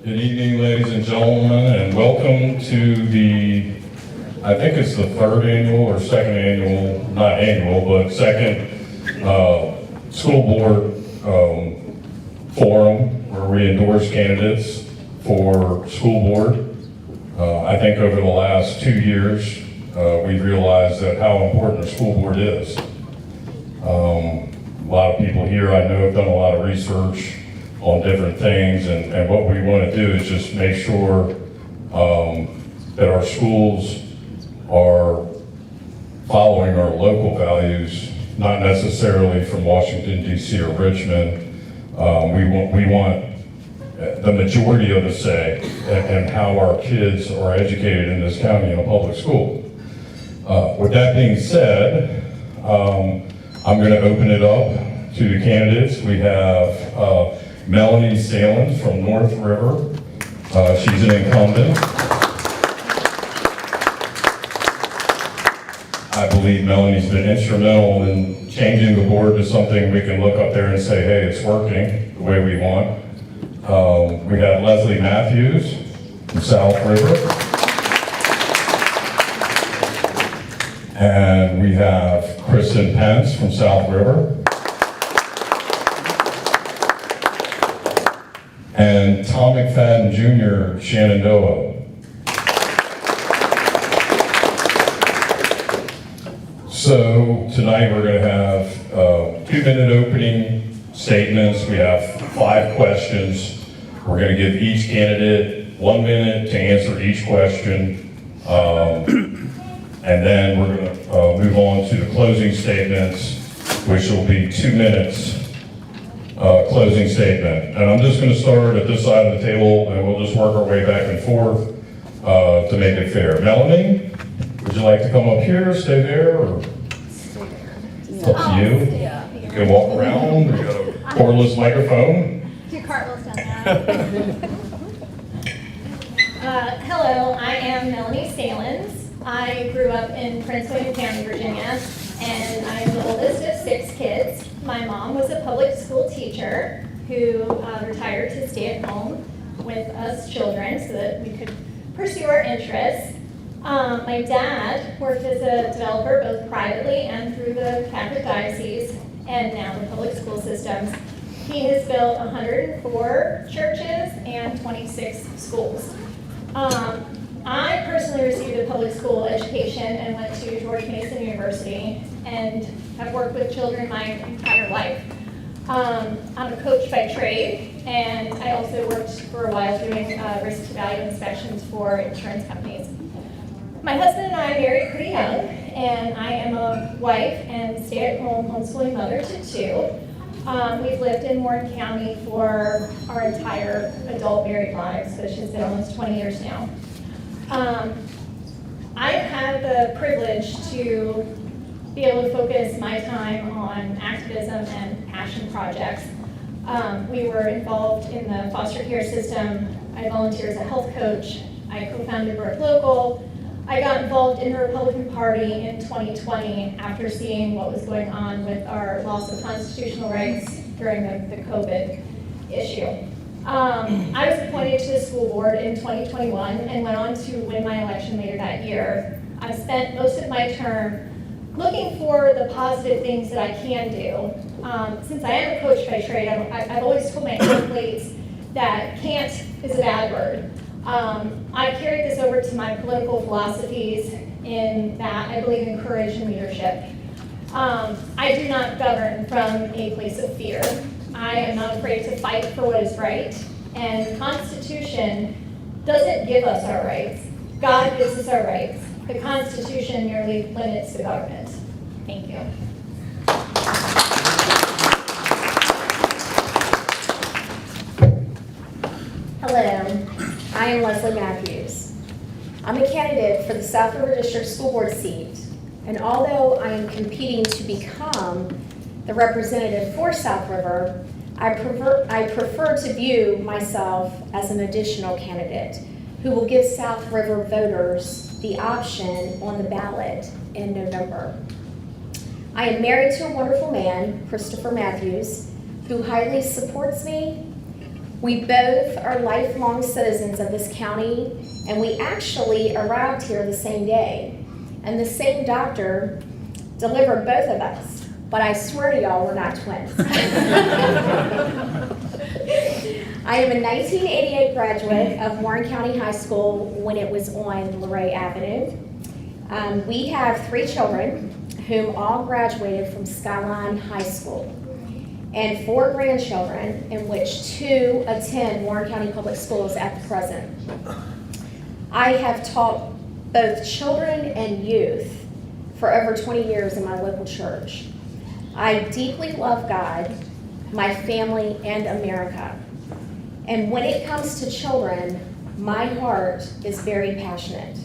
Good evening, ladies and gentlemen, and welcome to the, I think it's the third annual or second annual, not annual, but second school board forum where we endorse candidates for school board. I think over the last 2 years, we've realized that how important the school board is. A lot of people here I know have done a lot of research on different things, and what we want to do is just make sure that our schools are following our local values, not necessarily from Washington, D.C. or Richmond. We want the majority of the say in how our kids are educated in this county in a public school. With that being said, I'm going to open it up to the candidates. We have Melanie Salins from North River. She's an incumbent. I believe Melanie's been instrumental in changing the board to something we can look up there and say, hey, it's working the way we want. We have Leslie Matthews from South River. And we have Kristen Pence from South River. And Tom McFadden Jr., Shenandoah. So tonight we're going to have 2-minute opening statements. We have 5 questions. We're going to give each candidate 1 minute to answer each question. And then we're going to move on to the closing statements, which will be 2 minutes closing statement. And I'm just going to start at this side of the table, and we'll just work our way back and forth to make it fair. Melanie, would you like to come up here, stay there, or? It's up to you. You can walk around. We got a cordless microphone. Do cartwheels down there. Hello, I am Melanie Salins. I grew up in Prince William County, Virginia, and I am the oldest of 6 kids. My mom was a public school teacher who retired to stay at home with us children so that we could pursue our interests. My dad worked as a developer both privately and through the Catholic diocese and now the public school systems. He has built 104 churches and 26 schools. I personally received a public school education and went to George Mason University and have worked with children my entire life. I'm a coach by trade, and I also worked for a while doing risk value inspections for insurance companies. My husband and I married pretty young, and I am a wife and stay-at-home homeschooling mother to 2. We've lived in Warren County for our entire adult married lives, which has been almost 20 years now. I've had the privilege to be able to focus my time on activism and passion projects. We were involved in the foster care system. I volunteer as a health coach. I co-founded Birth Local. I got involved in the Republican Party in 2020 after seeing what was going on with our loss of constitutional rights during the COVID issue. I was appointed to the school board in 2021 and went on to win my election later that year. I spent most of my term looking for the positive things that I can do. Since I am a coach by trade, I've always told my athletes that can't is a bad word. I carried this over to my political philosophies in that I believe in courage and leadership. I do not govern from a place of fear. I am not afraid to fight for what is right, and the Constitution doesn't give us our rights. God gives us our rights. The Constitution merely limits the government. Thank you. Hello, I am Leslie Matthews. I'm a candidate for the South River District School Board seat, and although I am competing to become the representative for South River, I prefer to view myself as an additional candidate who will give South River voters the option on the ballot in November. I am married to a wonderful man, Christopher Matthews, who highly supports me, We both are lifelong citizens of this county, and we actually arrived here the same day. And the same doctor delivered both of us, but I swear to y'all, we're not twins. I am a 1988 graduate of Warren County High School when it was on Luray Avenue. We have 3 children whom all graduated from Skyline High School, and 4 grandchildren, in which 2 attend Warren County Public Schools at the present. I have taught both children and youth for over 20 years in my local church. I deeply love God, my family, and America. And when it comes to children, my heart is very passionate.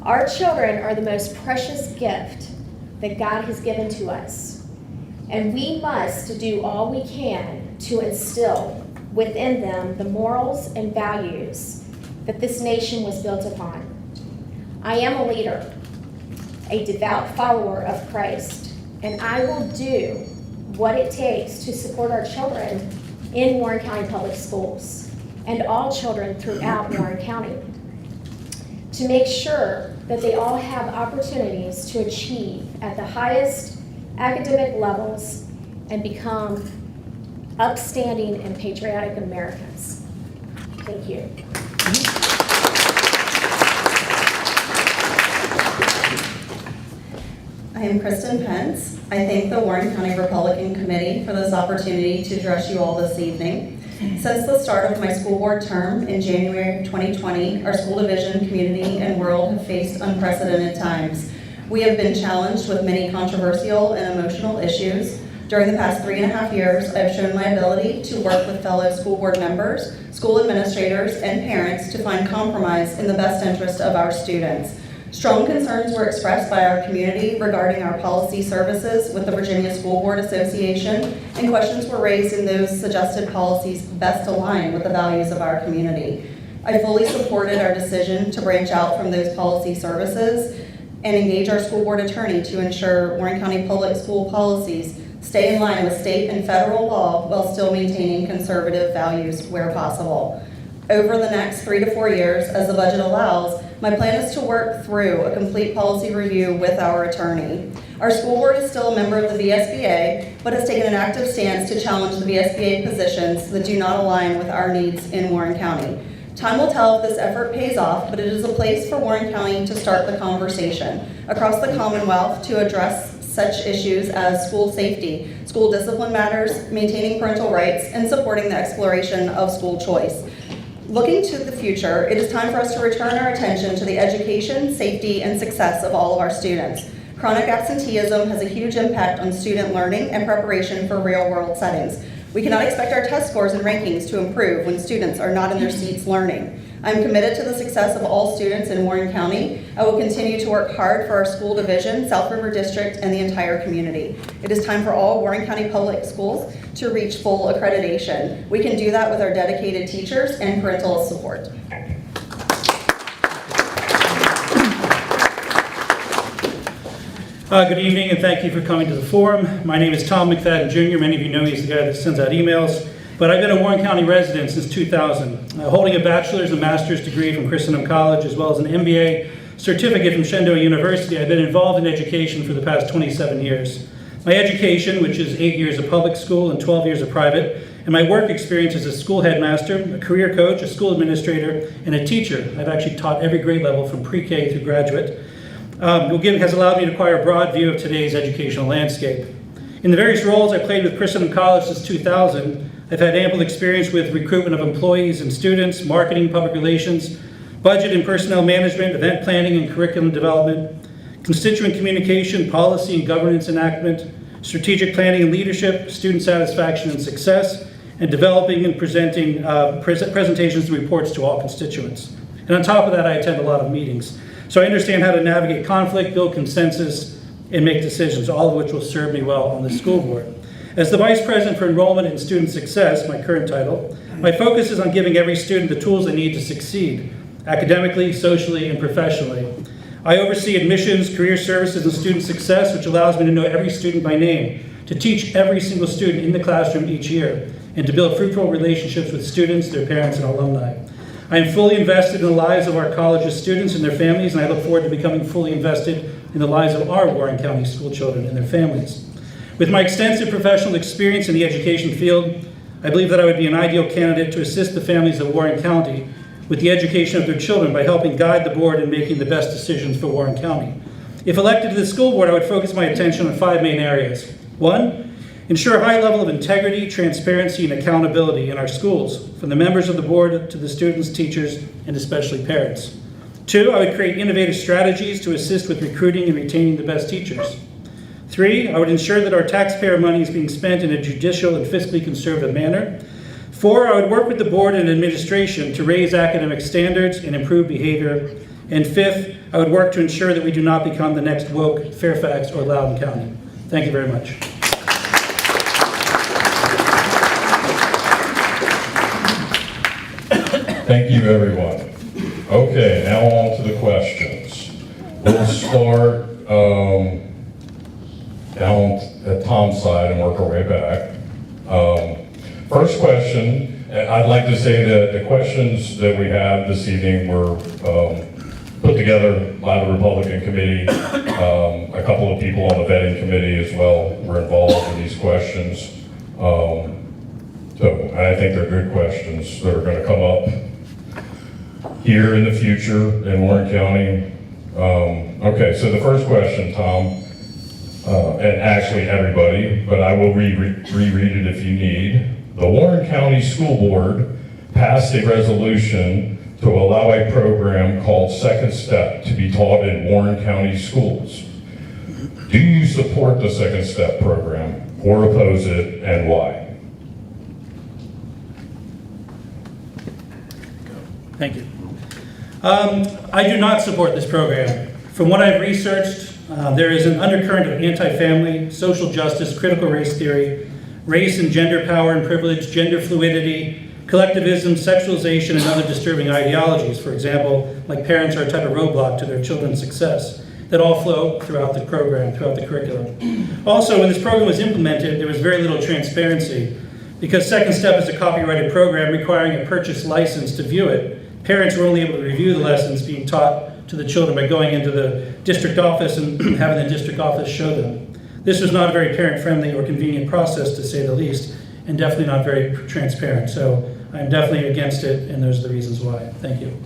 Our children are the most precious gift that God has given to us. And we must do all we can to instill within them the morals and values that this nation was built upon. I am a leader, a devout follower of Christ, and I will do what it takes to support our children in Warren County Public Schools and all children throughout Warren County to make sure that they all have opportunities to achieve at the highest academic levels and become upstanding and patriotic Americans. Thank you. I am Kristen Pence. I thank the Warren County Republican Committee for this opportunity to address you all this evening. Since the start of my school board term in January 2020, our school division, community, and world have faced unprecedented times. We have been challenged with many controversial and emotional issues. During the past 3.5 years, I have shown my ability to work with fellow school board members, school administrators, and parents to find compromise in the best interest of our students. Strong concerns were expressed by our community regarding our policy services with the Virginia School Board Association, and questions were raised in those suggested policies best align with the values of our community. I fully supported our decision to branch out from those policy services and engage our school board attorney to ensure Warren County public school policies stay in line with state and federal law while still maintaining conservative values where possible. Over the next 3 to 4 years, as the budget allows, my plan is to work through a complete policy review with our attorney. Our school board is still a member of the VSBA, but has taken an active stance to challenge the VSBA positions that do not align with our needs in Warren County. Time will tell if this effort pays off, but it is a place for Warren County to start the conversation across the Commonwealth to address such issues as school safety, school discipline matters, maintaining parental rights, and supporting the exploration of school choice. Looking to the future, it is time for us to return our attention to the education, safety, and success of all of our students. Chronic absenteeism has a huge impact on student learning and preparation for real-world settings. We cannot expect our test scores and rankings to improve when students are not in their seats learning. I am committed to the success of all students in Warren County. I will continue to work hard for our school division, South River District, and the entire community. It is time for all Warren County public schools to reach full accreditation. We can do that with our dedicated teachers and parental support. Good evening, and thank you for coming to the forum. My name is Tom McFadden Jr. Many of you know me as the guy that sends out emails, but I've been a Warren County resident since 2000, holding a bachelor's and master's degree from Christendom College, as well as an MBA certificate from Shenandoah University. I've been involved in education for the past 27 years. My education, which is 8 years of public school and 12 years of private, and my work experience as a school headmaster, a career coach, a school administrator, and a teacher. I've actually taught every grade level from pre-K through graduate. Has allowed me to acquire a broad view of today's educational landscape. In the various roles I played with Christendom College since 2000, I've had ample experience with recruitment of employees and students, marketing, public relations, budget and personnel management, event planning and curriculum development, constituent communication, policy and governance enactment, strategic planning and leadership, student satisfaction and success, and developing and presenting presentations and reports to all constituents. And on top of that, I attend a lot of meetings. So I understand how to navigate conflict, build consensus, and make decisions, all of which will serve me well on the school board. As the Vice President for Enrollment and Student Success, my current title, my focus is on giving every student the tools they need to succeed, academically, socially, and professionally. I oversee admissions, career services, and student success, which allows me to know every student by name, to teach every single student in the classroom each year, and to build fruitful relationships with students, their parents, and alumni. I am fully invested in the lives of our college's students and their families, and I look forward to becoming fully invested in the lives of our Warren County school children and their families. With my extensive professional experience in the education field, I believe that I would be an ideal candidate to assist the families of Warren County with the education of their children by helping guide the board in making the best decisions for Warren County. If elected to the school board, I would focus my attention on 5 main areas. 1, ensure a high level of integrity, transparency, and accountability in our schools, from the members of the board to the students, teachers, and especially parents. 2, I would create innovative strategies to assist with recruiting and retaining the best teachers. 3, I would ensure that our taxpayer money is being spent in a judicial and fiscally conservative manner. 4, I would work with the board and administration to raise academic standards and improve behavior. And 5th, I would work to ensure that we do not become the next woke Fairfax or Loudoun County. Thank you very much. Thank you, everyone. Okay, now on to the questions. We'll start down at Tom's side and work our way back. First question, I'd like to say that the questions that we have this evening were put together by the Republican committee. A couple of people on the vetting committee as well were involved in these questions. So I think they're good questions that are going to come up here in the future in Warren County. Okay, so the first question, Tom, and actually everybody, but I will reread it if you need. The Warren County School Board passed a resolution to allow a program called Second Step to be taught in Warren County schools. Do you support the Second Step program or oppose it, and why? Thank you. I do not support this program. From what I've researched, there is an undercurrent of anti-family, social justice, critical race theory, race and gender power and privilege, gender fluidity, collectivism, sexualization, and other disturbing ideologies, for example, like parents are a type of roadblock to their children's success, that all flow throughout the program, throughout the curriculum. Also, when this program was implemented, there was very little transparency. Because Second Step is a copyrighted program requiring a purchase license to view it, parents were only able to review the lessons being taught to the children by going into the district office and having the district office show them. This was not a very parent-friendly or convenient process, to say the least, and definitely not very transparent. So I'm definitely against it, and those are the reasons why. Thank you.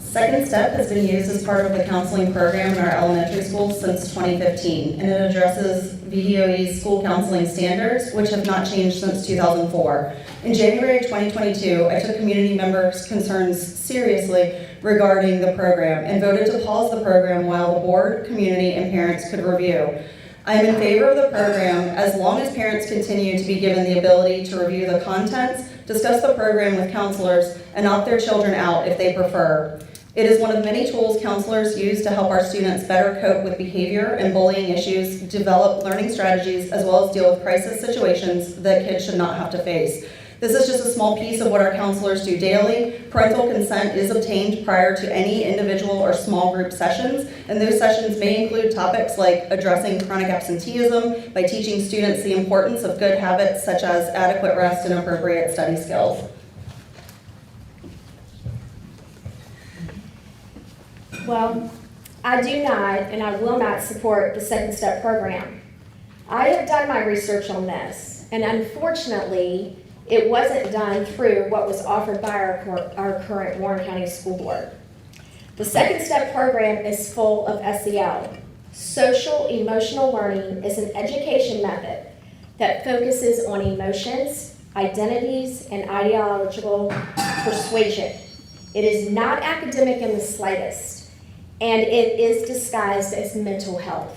Second Step has been used as part of the counseling program in our elementary schools since 2015, and it addresses VDOE's school counseling standards, which have not changed since 2004. In January of 2022, I took community members' concerns seriously regarding the program and voted to pause the program while the board, community, and parents could review. I am in favor of the program as long as parents continue to be given the ability to review the contents, discuss the program with counselors, and opt their children out if they prefer. It is one of many tools counselors use to help our students better cope with behavior and bullying issues, develop learning strategies, as well as deal with crisis situations that kids should not have to face. This is just a small piece of what our counselors do daily. Parental consent is obtained prior to any individual or small group sessions, and those sessions may include topics like addressing chronic absenteeism by teaching students the importance of good habits such as adequate rest and appropriate study skills. Well, I do not and I will not support the Second Step program. I have done my research on this, and unfortunately, it wasn't done through what was offered by our current Warren County School Board. The Second Step program is full of SEL. Social emotional learning is an education method that focuses on emotions, identities, and ideological persuasion. It is not academic in the slightest, and it is disguised as mental health.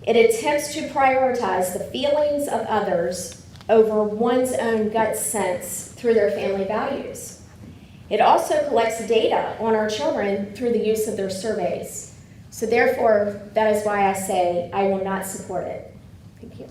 It attempts to prioritize the feelings of others over one's own gut sense through their family values. It also collects data on our children through the use of their surveys. So therefore, that is why I say I will not support it. Thank you.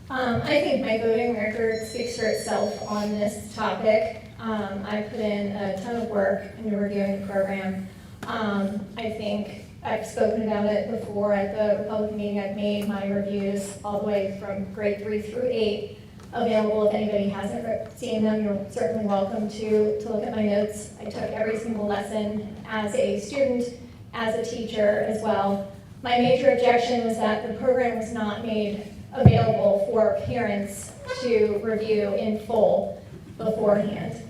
I think my voting record speaks for itself on this topic. I put in a ton of work into reviewing the program. I think I've spoken about it before at the Republican meeting. I've made my reviews all the way from grade 3 through 8 available. If anybody hasn't seen them, you're certainly welcome to look at my notes. I took every single lesson as a student, as a teacher as well. My major objection was that the program was not made available for parents to review in full beforehand.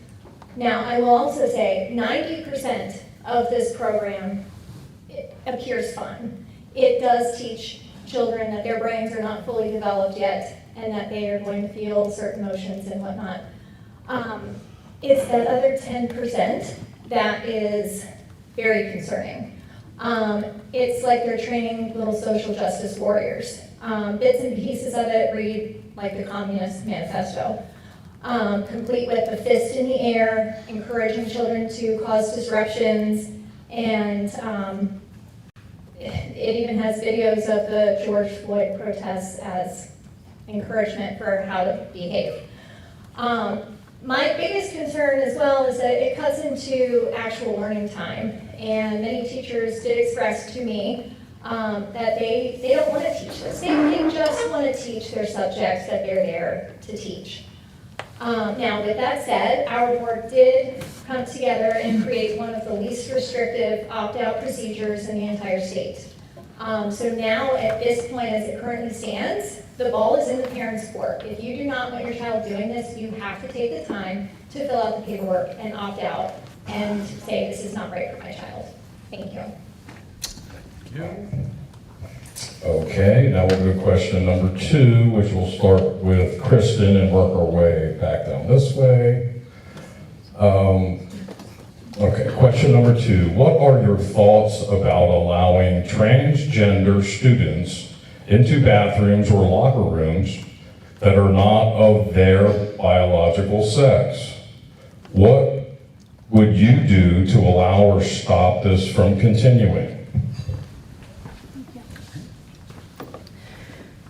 Now, I will also say 90% of this program appears fun. It does teach children that their brains are not fully developed yet and that they are going to feel certain emotions and whatnot. It's that other 10% that is very concerning. It's like they're training little social justice warriors. Bits and pieces of it read like the Communist Manifesto, complete with the fist in the air, encouraging children to cause disruptions, and it even has videos of the George Floyd protests as encouragement for how to behave. My biggest concern as well is that it cuts into actual learning time, and many teachers did express to me that they don't want to teach this. They just want to teach their subjects that they're there to teach. Now, with that said, our board did come together and create one of the least restrictive opt-out procedures in the entire state. So now, at this point, as it currently stands, the ball is in the parents' court. If you do not want your child doing this, you have to take the time to fill out the paperwork and opt out and say, this is not right for my child. Thank you. Okay, now we'll go to question number 2, which will start with Kristen and work our way back down this way. Okay, question number 2. What are your thoughts about allowing transgender students into bathrooms or locker rooms that are not of their biological sex? What would you do to allow or stop this from continuing?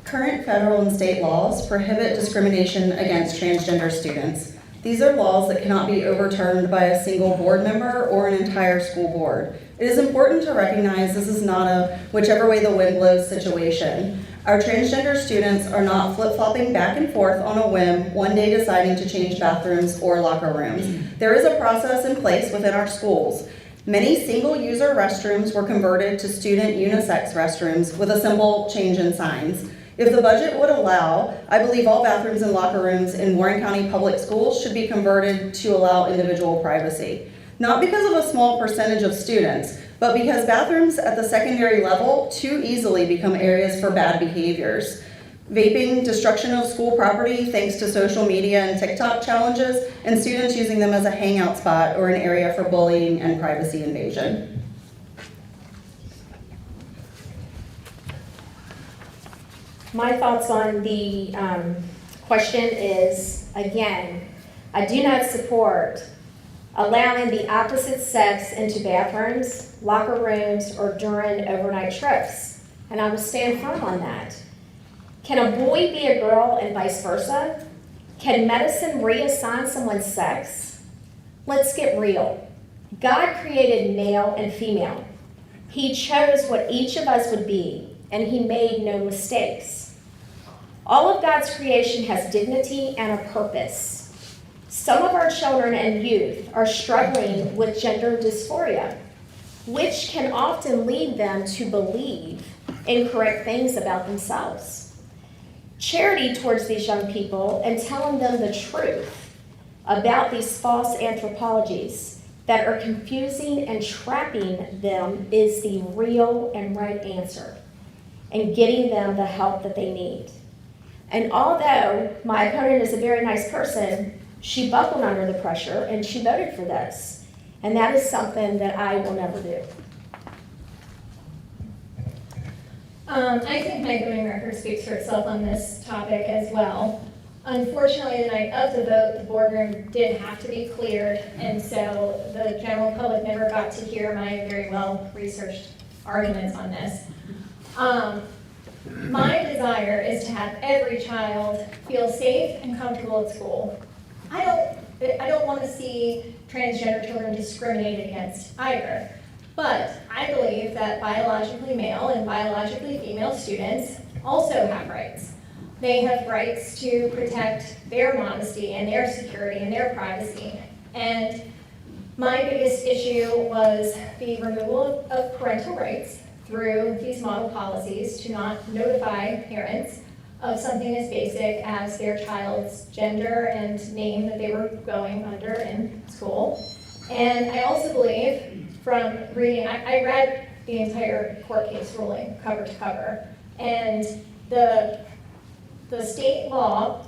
Current federal and state laws prohibit discrimination against transgender students. These are laws that cannot be overturned by a single board member or an entire school board. It is important to recognize this is not a whichever way the wind blows situation. Our transgender students are not flip-flopping back and forth on a whim, one day deciding to change bathrooms or locker rooms. There is a process in place within our schools. Many single-user restrooms were converted to student unisex restrooms with a simple change in signs. If the budget would allow, I believe all bathrooms and locker rooms in Warren County Public Schools should be converted to allow individual privacy. Not because of a small percentage of students, but because bathrooms at the secondary level too easily become areas for bad behaviors. Vaping, destruction of school property thanks to social media and TikTok challenges, and students using them as a hangout spot or an area for bullying and privacy invasion. My thoughts on the question is, again, I do not support allowing the opposite sex into bathrooms, locker rooms, or during overnight trips. And I will stand firm on that. Can a boy be a girl and vice versa? Can medicine reassign someone's sex? Let's get real. God created male and female. He chose what each of us would be, and he made no mistakes. All of God's creation has dignity and a purpose. Some of our children and youth are struggling with gender dysphoria, which can often lead them to believe incorrect things about themselves. Charity towards these young people and telling them the truth about these false anthropologies that are confusing and trapping them is the real and right answer, and getting them the help that they need. And although my opponent is a very nice person, she buckled under the pressure and she voted for this. And that is something that I will never do. I think my voting record speaks for itself on this topic as well. Unfortunately, the night of the vote, the boardroom did have to be cleared, and so the general public never got to hear my very well-researched arguments on this. My desire is to have every child feel safe and comfortable at school. I don't want to see transgender children discriminated against either. But I believe that biologically male and biologically female students also have rights. They have rights to protect their modesty and their security and their privacy. And my biggest issue was the removal of parental rights through these model policies to not notify parents of something as basic as their child's gender and name that they were going under in school. And I also believe from reading, I read the entire court case ruling cover to cover, and the state law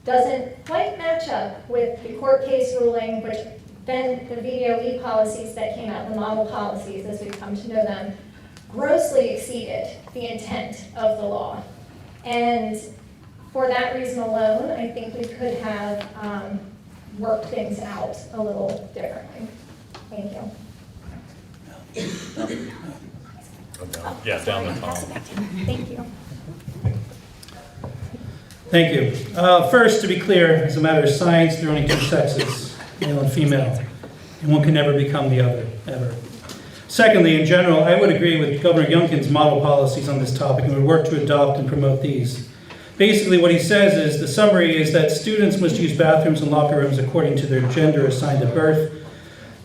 doesn't quite match up with the court case ruling, which then the VDOE policies that came out, the model policies as we've come to know them, grossly exceeded the intent of the law. And for that reason alone, I think we could have worked things out a little differently. Thank you. Yeah, down the column. Thank you. Thank you. First, to be clear, as a matter of science, there are only two sexes, male and female, and one can never become the other, ever. Secondly, in general, I would agree with Governor Youngkin's model policies on this topic and would work to adopt and promote these. Basically, what he says is, the summary is that students must use bathrooms and locker rooms according to their gender assigned at birth,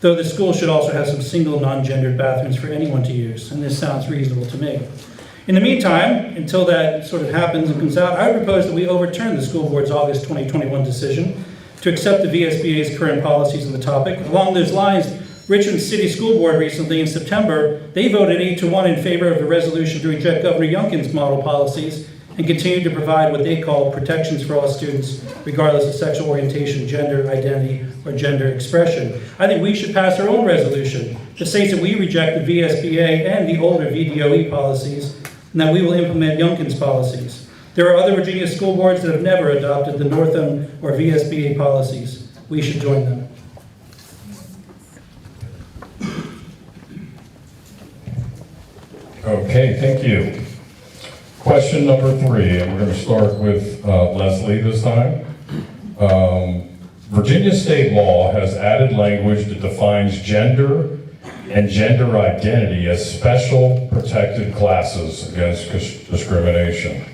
though the school should also have some single non-gendered bathrooms for anyone to use, and this sounds reasonable to me. In the meantime, until that sort of happens and comes out, I would propose that we overturn the school board's August 2021 decision to accept the VSBA's current policies on the topic. Along those lines, Richmond City School Board recently in September, they voted 8-1 in favor of a resolution to reject Governor Youngkin's model policies and continue to provide what they call protections for all students, regardless of sexual orientation, gender identity, or gender expression. I think we should pass our own resolution that states that we reject the VSBA and the older VDOE policies, and that we will implement Youngkin's policies. There are other Virginia school boards that have never adopted the Northam or VSBA policies. We should join them. Okay, thank you. Question number 3, and we're going to start with Leslie this time. Virginia state law has added language that defines gender and gender identity as special protected classes against discrimination.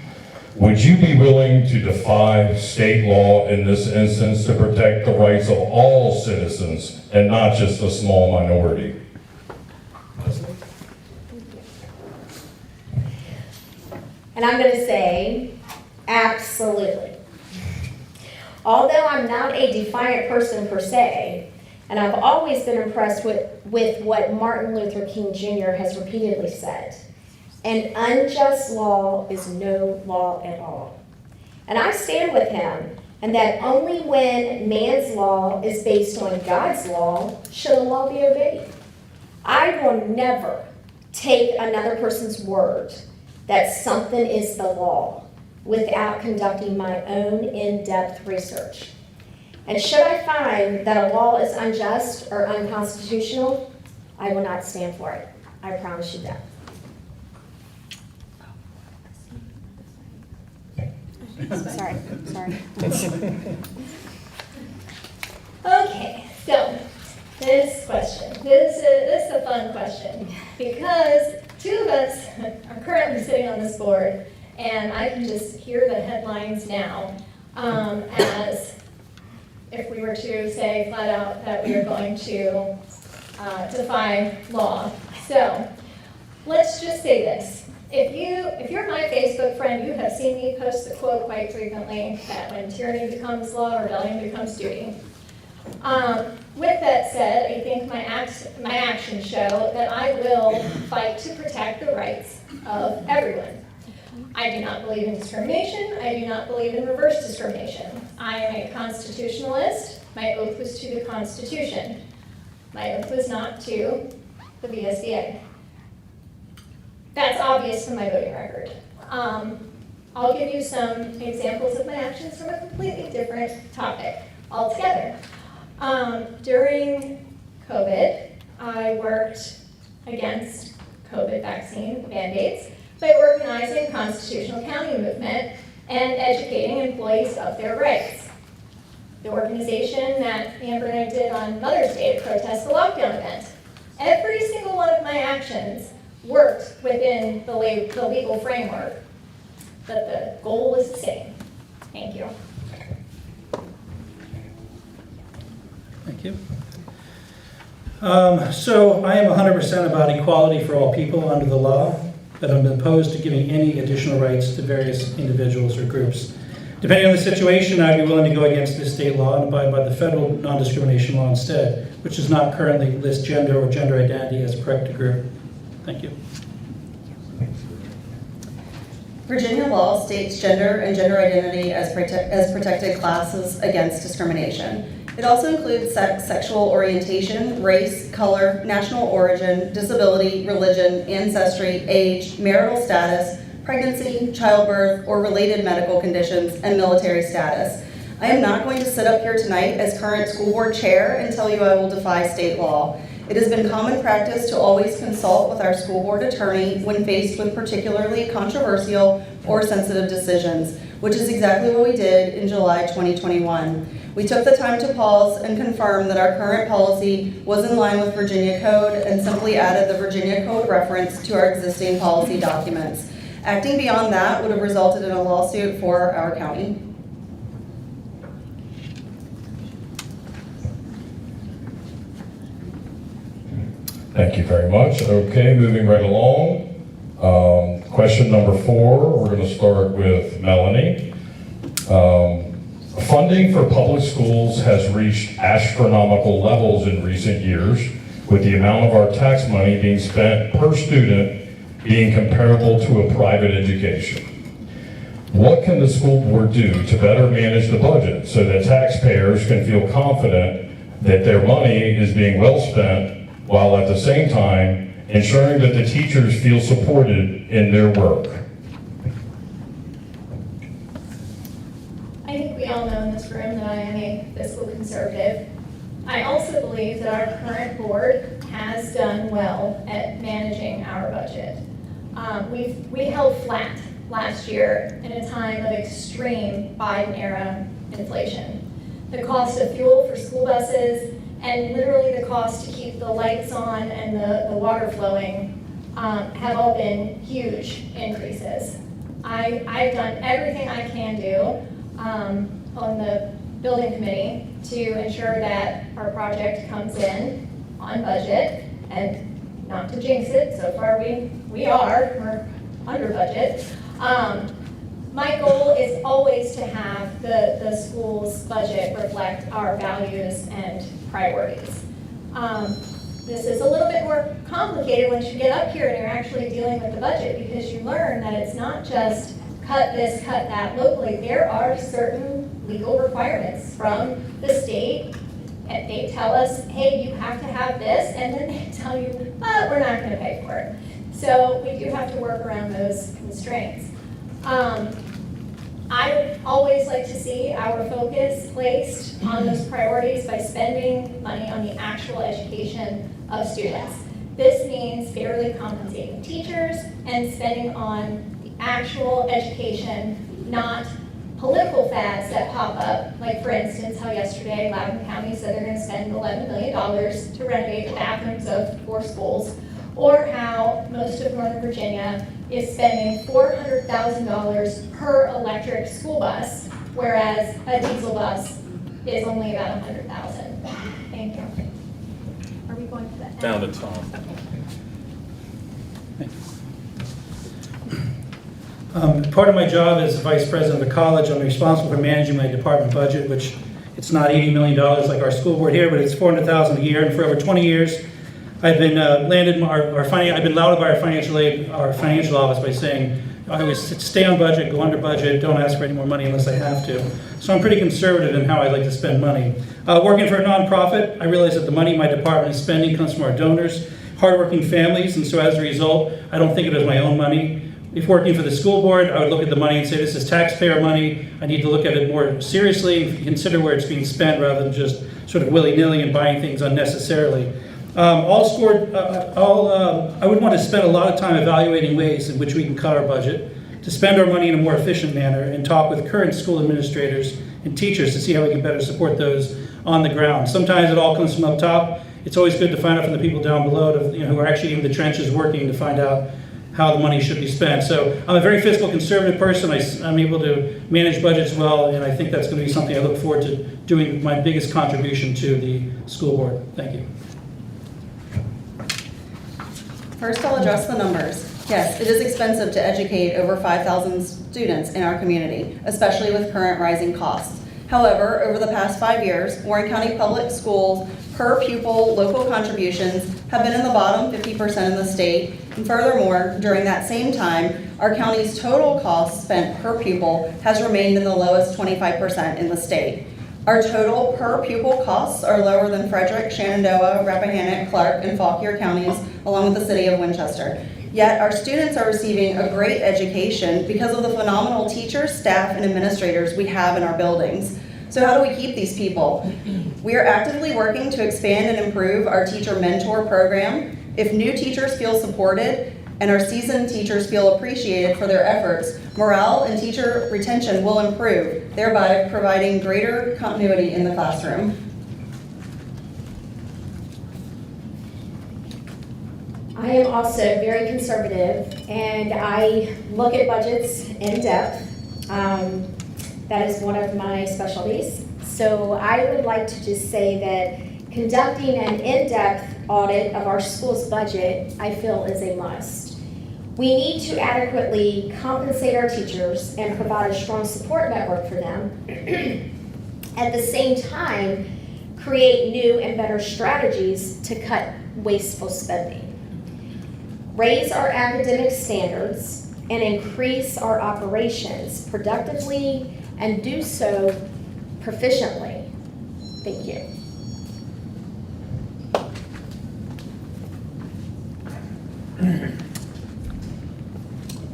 Would you be willing to defy state law in this instance to protect the rights of all citizens and not just a small minority? And I'm going to say, absolutely. Although I'm not a defiant person per se, and I've always been impressed with what Martin Luther King Jr. has repeatedly said, an unjust law is no law at all. And I stand with him, and that only when man's law is based on God's law should a law be obeyed. I will never take another person's word that something is the law without conducting my own in-depth research. And should I find that a law is unjust or unconstitutional, I will not stand for it. I promise you that. Sorry. Okay, so this question, this is a fun question, because 2 of us are currently sitting on this board, and I can just hear the headlines now as if we were to say flat out that we are going to defy law. So let's just say this. If you're my Facebook friend, you have seen me post the quote quite frequently that when tyranny becomes law, rebellion becomes duty. With that said, I think my actions show that I will fight to protect the rights of everyone. I do not believe in discrimination. I do not believe in reverse discrimination. I am a constitutionalist. My oath was to the Constitution. My oath was not to the VSBA. That's obvious from my voting record. I'll give you some examples of my actions from a completely different topic altogether. During COVID, I worked against COVID vaccine mandates by organizing constitutional county movement and educating employees of their rights. The organization that Amber and I did on Mother's Day to protest the lockdown event. every single one of my actions worked within the legal framework, but the goal was the same. Thank you. Thank you. So I am 100% about equality for all people under the law, but I'm opposed to giving any additional rights to various individuals or groups. Depending on the situation, I'd be willing to go against this state law and abide by the federal non-discrimination law instead, which does not currently list gender or gender identity as a protected group. Thank you. Virginia law states gender and gender identity as protected classes against discrimination. It also includes sex, sexual orientation, race, color, national origin, disability, religion, ancestry, age, marital status, pregnancy, childbirth, or related medical conditions, and military status. I am not going to sit up here tonight as current school board chair and tell you I will defy state law. It has been common practice to always consult with our school board attorney when faced with particularly controversial or sensitive decisions, which is exactly what we did in July 2021. We took the time to pause and confirm that our current policy was in line with Virginia Code and simply added the Virginia Code reference to our existing policy documents. Acting beyond that would have resulted in a lawsuit for our county. Thank you very much. Okay, moving right along. Question number 4, we're going to start with Melanie. Funding for public schools has reached astronomical levels in recent years, with the amount of our tax money being spent per student being comparable to a private education. What can the school board do to better manage the budget so that taxpayers can feel confident that their money is being well spent, while at the same time ensuring that the teachers feel supported in their work? I think we all know in this room that I am a fiscal conservative. I also believe that our current board has done well at managing our budget. We held flat last year in a time of extreme Biden-era inflation. The cost of fuel for school buses and literally the cost to keep the lights on and the water flowing have all been huge increases. I've done everything I can do on the building committee to ensure that our project comes in on budget, and not to jinx it, so far we're under budget. My goal is always to have the school's budget reflect our values and priorities. This is a little bit more complicated once you get up here and you're actually dealing with the budget, because you learn that it's not just cut this, cut that locally. There are certain legal requirements from the state, and they tell us, hey, you have to have this, and then they tell you, but we're not going to pay for it. So we do have to work around those constraints. I would always like to see our focus placed on those priorities by spending money on the actual education of students. This means fairly compensating teachers and spending on the actual education, not political fads that pop up, like for instance how yesterday Loudoun County said they're going to spend $11 million to renovate the bathrooms of 4 schools, or how most of Northern Virginia is spending $400,000 per electric school bus, whereas a diesel bus is only about $100,000. Thank you. Are we going to that? Down to Tom. Part of my job as vice president of the college, I'm responsible for managing my department budget, which it's not $80 million like our school board here, but it's $400,000 a year. And for over 20 years, I've been I've been lauded by our financial office by saying I always stay on budget, go under budget, don't ask for any more money unless I have to. So I'm pretty conservative in how I like to spend money. Working for a nonprofit, I realize that the money my department is spending comes from our donors, hardworking families, and so as a result, I don't think of it as my own money. If working for the school board, I would look at the money and say, this is taxpayer money. I need to look at it more seriously, consider where it's being spent rather than just sort of willy-nilly and buying things unnecessarily. I would want to spend a lot of time evaluating ways in which we can cut our budget, to spend our money in a more efficient manner, and talk with current school administrators and teachers to see how we can better support those on the ground. Sometimes it all comes from up top, it's always good to find out from the people down below, who are actually in the trenches working, to find out how the money should be spent. So I'm a very fiscal conservative person. I'm able to manage budgets well, and I think that's going to be something I look forward to doing my biggest contribution to the school board. Thank you. First, I'll address the numbers. Yes, it is expensive to educate over 5,000 students in our community, especially with current rising costs. However, over the past 5 years, Warren County Public Schools per pupil local contributions have been in the bottom 50% in the state. And furthermore, during that same time, our county's total cost spent per pupil has remained in the lowest 25% in the state. Our total per pupil costs are lower than Frederick, Shenandoah, Rappahannock, Clark, and Fauquier counties, along with the city of Winchester. Yet our students are receiving a great education because of the phenomenal teachers, staff, and administrators we have in our buildings. So how do we keep these people? We are actively working to expand and improve our teacher mentor program. If new teachers feel supported and our seasoned teachers feel appreciated for their efforts, morale and teacher retention will improve, thereby providing greater continuity in the classroom. I am also very conservative, and I look at budgets in depth. That is one of my specialties. So I would like to just say that conducting an in-depth audit of our school's budget, I feel, is a must. We need to adequately compensate our teachers and provide a strong support network for them. At the same time, create new and better strategies to cut wasteful spending. Raise our academic standards and increase our operations productively and do so proficiently. Thank you.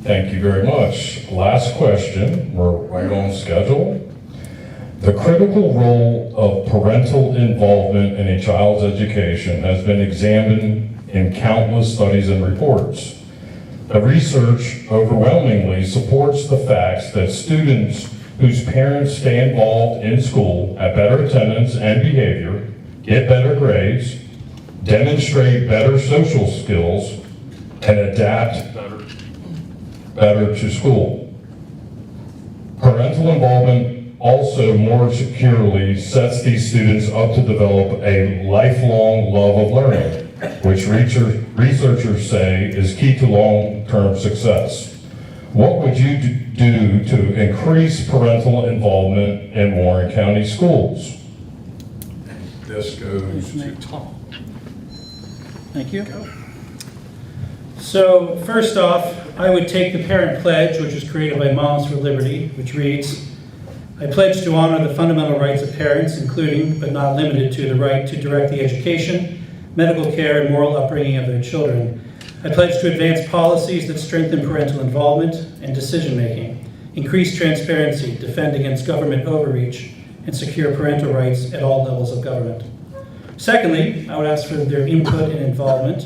Thank you very much. Last question, we're right on schedule. The critical role of parental involvement in a child's education has been examined in countless studies and reports. The research overwhelmingly supports the facts that students whose parents stay involved in school have better attendance and behavior, get better grades, demonstrate better social skills, and adapt better to school. Parental involvement also more securely sets these students up to develop a lifelong love of learning, which researchers say is key to long-term success. What would you do to increase parental involvement in Warren County schools? This goes to Tom. Thank you. So first off, I would take the parent pledge, which was created by Moms for Liberty, which reads, I pledge to honor the fundamental rights of parents, including but not limited to the right to direct the education, medical care, and moral upbringing of their children. I pledge to advance policies that strengthen parental involvement and decision-making, increase transparency, defend against government overreach, and secure parental rights at all levels of government. Secondly, I would ask for their input and involvement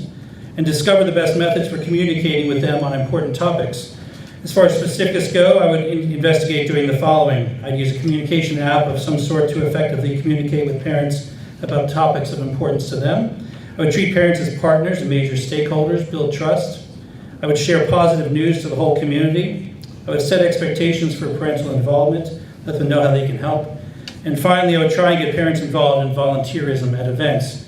and discover the best methods for communicating with them on important topics. As far as specifics go, I would investigate doing the following. I'd use a communication app of some sort to effectively communicate with parents about topics of importance to them. I would treat parents as partners and major stakeholders, build trust. I would share positive news to the whole community. I would set expectations for parental involvement, let them know how they can help. And finally, I would try and get parents involved in volunteerism at events.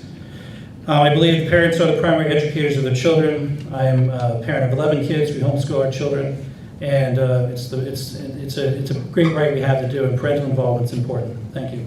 I believe the parents are the primary educators of their children. I am a parent of 11 kids. We homeschool our children. And it's a great right we have to do, and parental involvement is important. Thank you.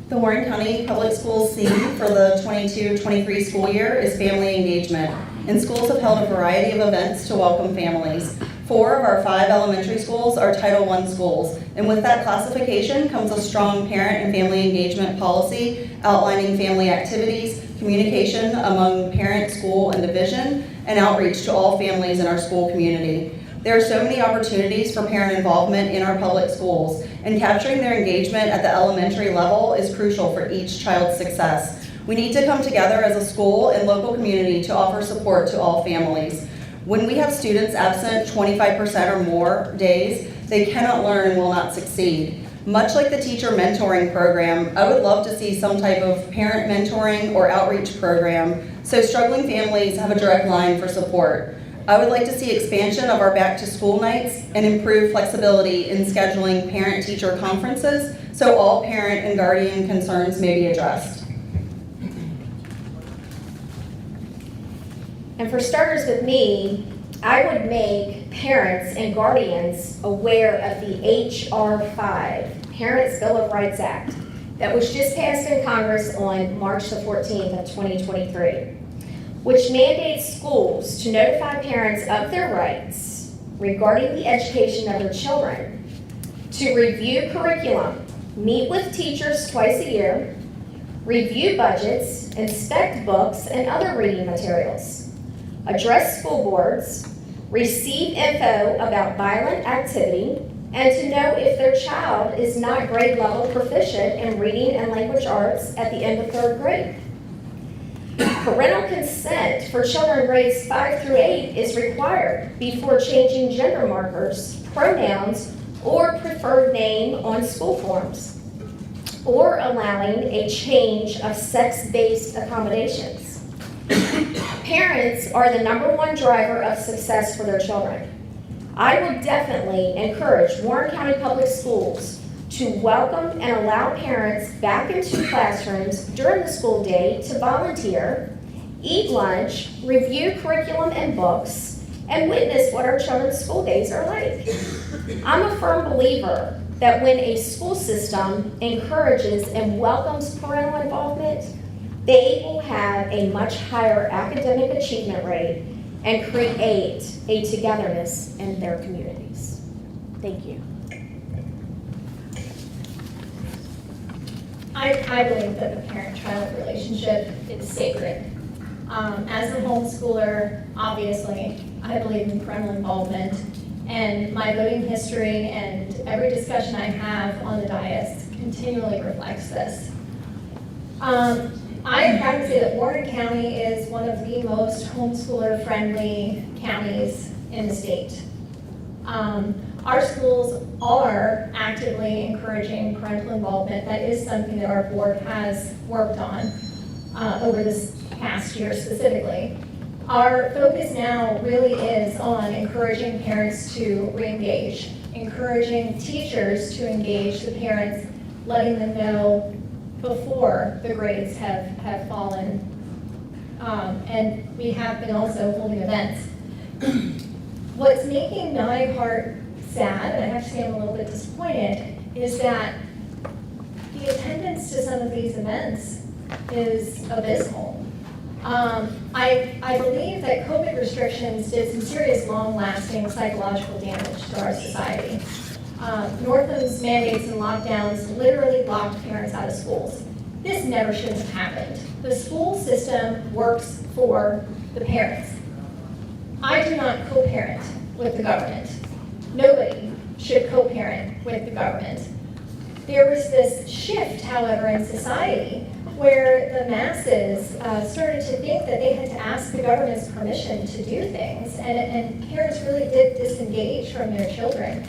The Warren County Public Schools theme for the 22-23 school year is family engagement, and schools have held a variety of events to welcome families. 4 of our 5 elementary schools are Title I schools, and with that classification comes a strong parent and family engagement policy outlining family activities, communication among parent, school, and division, and outreach to all families in our school community. There are so many opportunities for parent involvement in our public schools, and capturing their engagement at the elementary level is crucial for each child's success. We need to come together as a school and local community to offer support to all families. When we have students absent 25% or more days, they cannot learn and will not succeed. Much like the teacher mentoring program, I would love to see some type of parent mentoring or outreach program so struggling families have a direct line for support. I would like to see expansion of our back to school nights and improved flexibility in scheduling parent-teacher conferences so all parent and guardian concerns may be addressed. And for starters with me, I would make parents and guardians aware of the H.R. 5, Parents' Bill of Rights Act, that was just passed in Congress on March the 14th of 2023, which mandates schools to notify parents of their rights regarding the education of their children, to review curriculum, meet with teachers twice a year, review budgets, inspect books and other reading materials, address school boards, receive info about violent activity, and to know if their child is not grade level proficient in reading and language arts at the end of 3rd grade. Parental consent for children grades 5 through 8 is required before changing gender markers, pronouns, or preferred name on school forms, or allowing a change of sex-based accommodations. Parents are the #1 driver of success for their children. I would definitely encourage Warren County Public Schools to welcome and allow parents back into classrooms during the school day to volunteer, eat lunch, review curriculum and books, and witness what our children's school days are like. I'm a firm believer that when a school system encourages and welcomes parental involvement, they will have a much higher academic achievement rate and create a togetherness in their communities. Thank you. I believe that the parent-child relationship is sacred. As a homeschooler, obviously, I believe in parental involvement, and my voting history and every discussion I have on the dais continually reflects this. I am proud to say that Warren County is one of the most homeschooler-friendly counties in the state. Our schools are actively encouraging parental involvement. That is something that our board has worked on over this past year specifically. Our focus now really is on encouraging parents to re-engage, encouraging teachers to engage the parents, letting them know before the grades have fallen. And we have been also holding events. What's making my heart sad, and I have to say I'm a little bit disappointed, is that the attendance to some of these events is abysmal. I believe that COVID restrictions did some serious long-lasting psychological damage to our society. Northam's mandates and lockdowns literally locked parents out of schools. This never should have happened. The school system works for the parents. I do not co-parent with the government. Nobody should co-parent with the government. There was this shift, however, in society where the masses started to think that they had to ask the government's permission to do things, and parents really did disengage from their children.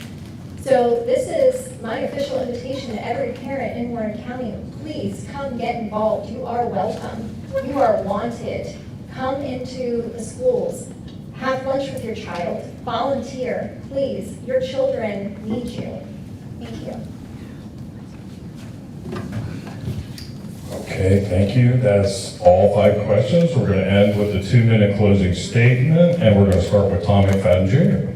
So this is my official invitation to every parent in Warren County. Please come get involved. You are welcome. You are wanted. Come into the schools. Have lunch with your child. Volunteer. Please. Your children need you. Thank you. Okay, thank you. That's all 5 questions. We're going to end with a 2-minute closing statement, and we're going to start with Tom McFadden Jr.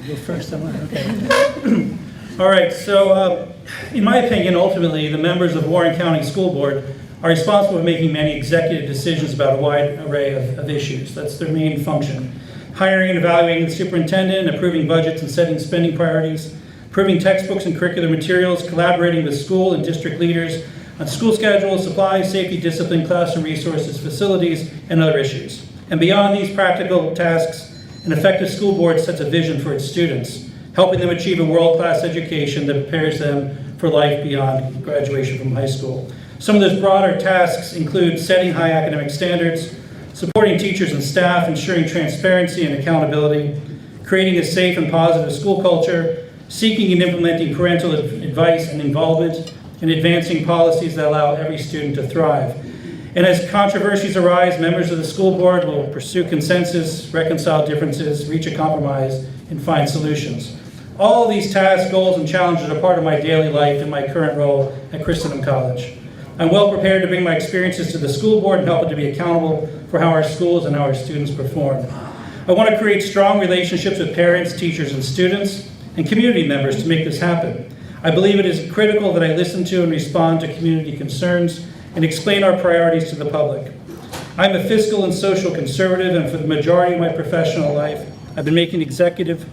Go first, okay. All right, so in my opinion, ultimately, the members of Warren County School Board are responsible for making many executive decisions about a wide array of issues. That's their main function. Hiring and evaluating the superintendent, approving budgets and setting spending priorities, approving textbooks and curricular materials, collaborating with school and district leaders on school schedules, supplies, safety, discipline, classroom resources, facilities, and other issues. And beyond these practical tasks, an effective school board sets a vision for its students, helping them achieve a world-class education that prepares them for life beyond graduation from high school. Some of those broader tasks include setting high academic standards, supporting teachers and staff, ensuring transparency and accountability, creating a safe and positive school culture, seeking and implementing parental advice and involvement, and advancing policies that allow every student to thrive. And as controversies arise, members of the school board will pursue consensus, reconcile differences, reach a compromise, and find solutions. All these tasks, goals, and challenges are part of my daily life in my current role at Christendom College. I'm well prepared to bring my experiences to the school board and help it to be accountable for how our schools and how our students perform. I want to create strong relationships with parents, teachers, and students, and community members to make this happen. I believe it is critical that I listen to and respond to community concerns and explain our priorities to the public. I'm a fiscal and social conservative, and for the majority of my professional life, I've been making executive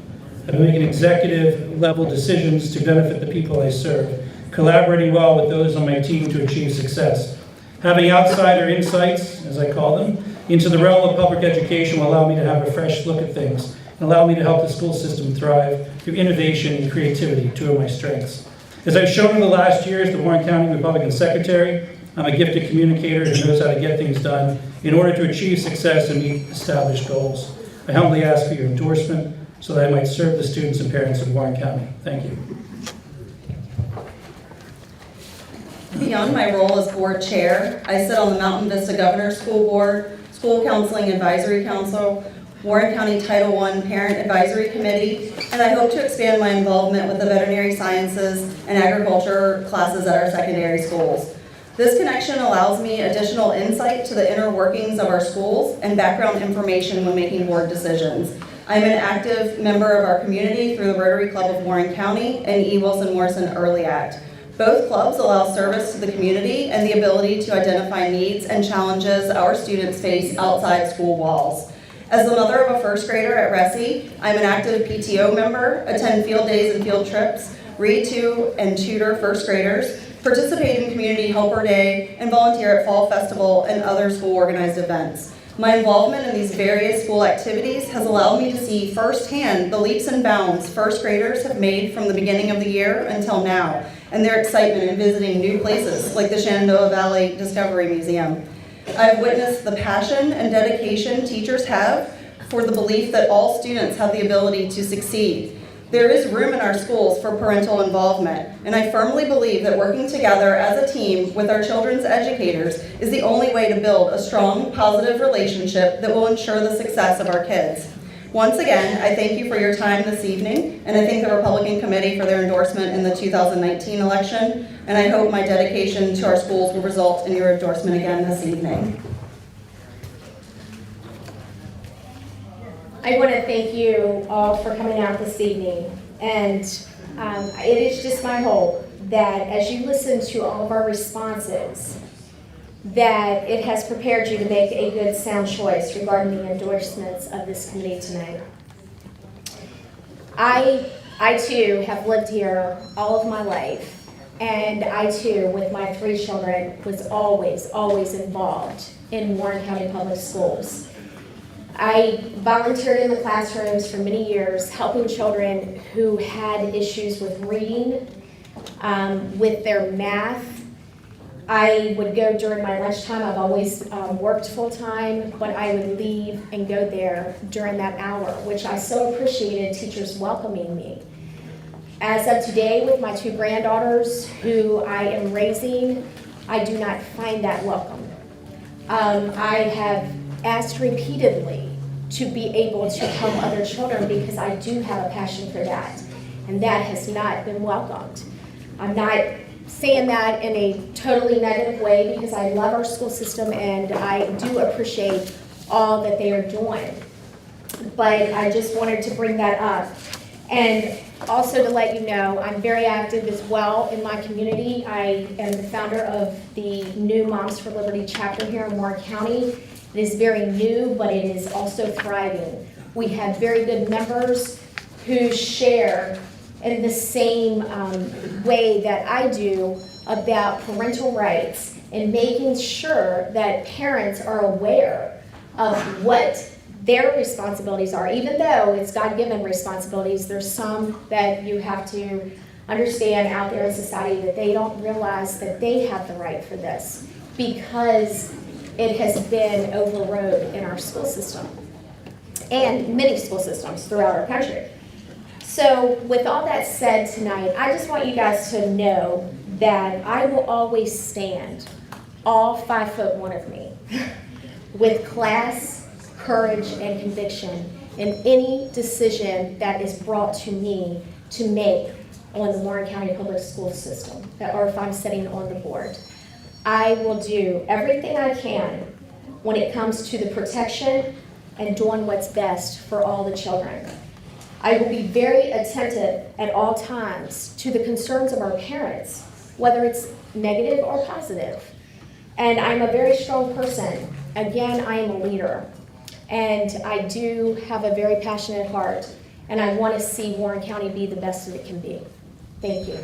level decisions to benefit the people I serve, collaborating well with those on my team to achieve success. Having outsider insights, as I call them, into the realm of public education will allow me to have a fresh look at things and allow me to help the school system thrive through innovation and creativity, two of my strengths. As I've shown in the last year as the Warren County Republican Secretary, I'm a gifted communicator who knows how to get things done in order to achieve success and meet established goals. I humbly ask for your endorsement so that I might serve the students and parents of Warren County. Thank you. Beyond my role as board chair, I sit on the Mountain Vista Governor's School Board, School Counseling Advisory Council, Warren County Title I Parent Advisory Committee, and I hope to expand my involvement with the veterinary sciences and agriculture classes at our secondary schools. This connection allows me additional insight to the inner workings of our schools and background information when making board decisions. I'm an active member of our community through the Rotary Club of Warren County and E. Wilson Morrison Early Act. Both clubs allow service to the community and the ability to identify needs and challenges our students face outside school walls. As the mother of a first grader at Ressie, I'm an active PTO member, attend field days and field trips, read to and tutor first graders, participate in Community Helper Day, and volunteer at Fall Festival and other school organized events. My involvement in these various school activities has allowed me to see firsthand the leaps and bounds first graders have made from the beginning of the year until now, and their excitement in visiting new places like the Shenandoah Valley Discovery Museum. I've witnessed the passion and dedication teachers have for the belief that all students have the ability to succeed. There is room in our schools for parental involvement, and I firmly believe that working together as a team with our children's educators is the only way to build a strong, positive relationship that will ensure the success of our kids. Once again, I thank you for your time this evening, and I thank the Republican Committee for their endorsement in the 2019 election, and I hope my dedication to our schools will result in your endorsement again this evening. I want to thank you all for coming out this evening, and it is just my hope that as you listen to all of our responses, that it has prepared you to make a good, sound choice regarding the endorsements of this committee tonight. I too have lived here all of my life, and I too, with my 3 children, was always involved in Warren County Public Schools. I volunteered in the classrooms for many years, helping children who had issues with reading, with their math. I would go during my lunchtime. I've always worked full-time, but I would leave and go there during that hour, which I so appreciated teachers welcoming me. As of today, with my 2 granddaughters who I am raising, I do not find that welcome. I have asked repeatedly to be able to help other children because I do have a passion for that, and that has not been welcomed. I'm not saying that in a totally negative way because I love our school system and I do appreciate all that they are doing, but I just wanted to bring that up. And also to let you know, I'm very active as well in my community. I am the founder of the new Moms for Liberty chapter here in Warren County. It is very new, but it is also thriving. We have very good members who share in the same way that I do about parental rights and making sure that parents are aware of what their responsibilities are. Even though it's God-given responsibilities, there's some that you have to understand out there in society that they don't realize that they have the right for this because it has been overrode in our school system and many school systems throughout our country. So with all that said tonight, I just want you guys to know that I will always stand, all 5'1" of me, with class, courage, and conviction in any decision that is brought to me to make on the Warren County Public School System, or if I'm sitting on the board. I will do everything I can when it comes to the protection and doing what's best for all the children. I will be very attentive at all times to the concerns of our parents, whether it's negative or positive. And I'm a very strong person. Again, I am a leader. And I do have a very passionate heart, and I want to see Warren County be the best that it can be. Thank you.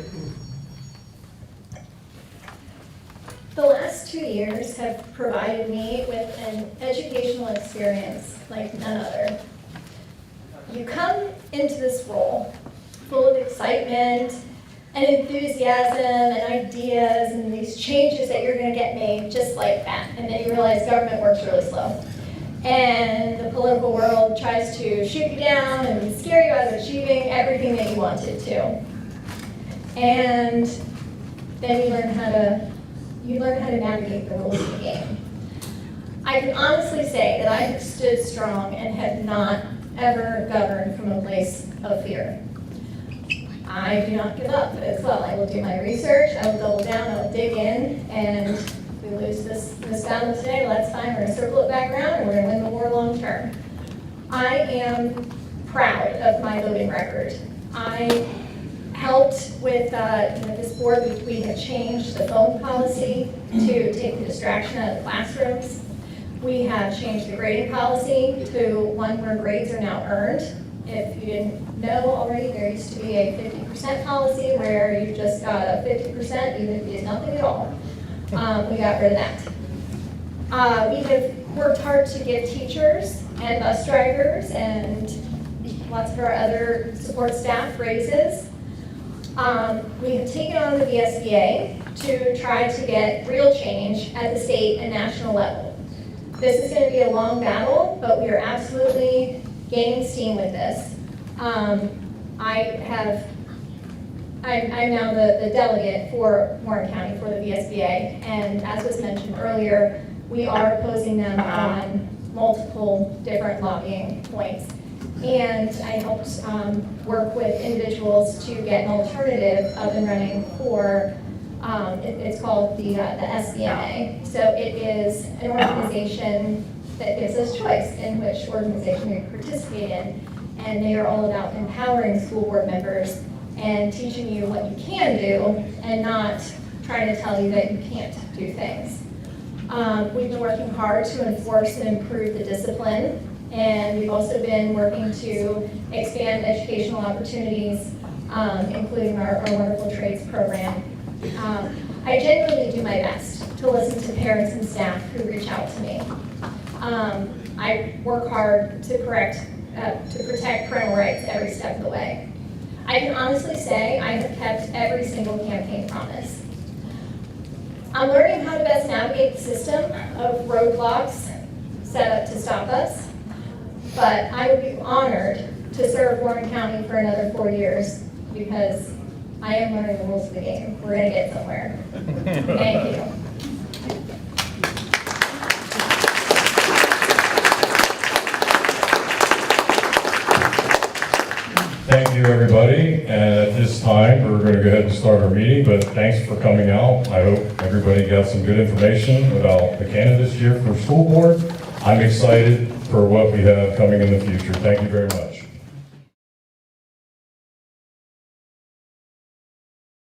The last 2 years have provided me with an educational experience like none other. You come into this role full of excitement and enthusiasm and ideas and these changes that you're going to get made just like that. And then you realize government works really slow. And the political world tries to shoot you down and scare you out of achieving everything that you wanted to. And then you learn how to navigate the rules of the game. I can honestly say that I have stood strong and have not ever governed from a place of fear. I do not give up as well. I will do my research, I will double down, I will dig in, and if we lose this battle today, well, that's fine. We're going to circle it back around and we're going to win the war long term. I am proud of my voting record. I helped with this board. We have changed the phone policy to take the distraction out of classrooms. We have changed the grading policy to one where grades are now earned. If you didn't know already, there used to be a 50% policy where you just got a 50% even if you did nothing at all. We got rid of that. We have worked hard to give teachers and bus drivers and lots of our other support staff raises. We have taken on the VSBA to try to get real change at the state and national level. This is going to be a long battle, but we are absolutely gaining steam with this. I'm now the delegate for Warren County for the VSBA, and as was mentioned earlier, we are opposing them on multiple different lobbying points. And I helped work with individuals to get an alternative up and running for, it's called the SBMA. So it is an organization that gives us choice in which organization we participate in. And they are all about empowering school board members and teaching you what you can do and not trying to tell you that you can't do things. We've been working hard to enforce and improve the discipline, and we've also been working to expand educational opportunities, including our wonderful trades program. I genuinely do my best to listen to parents and staff who reach out to me. I work hard to protect parental rights every step of the way. I can honestly say I have kept every single campaign promise. I'm learning how to best navigate the system of roadblocks set up to stop us, but I would be honored to serve Warren County for another 4 years because I am learning the rules of the game. We're going to get somewhere. Thank you. Thank you, everybody. And at this time, we're going to go ahead and start our meeting, but thanks for coming out. I hope everybody got some good information about the candidates here for school board. I'm excited for what we have coming in the future. Thank you very much.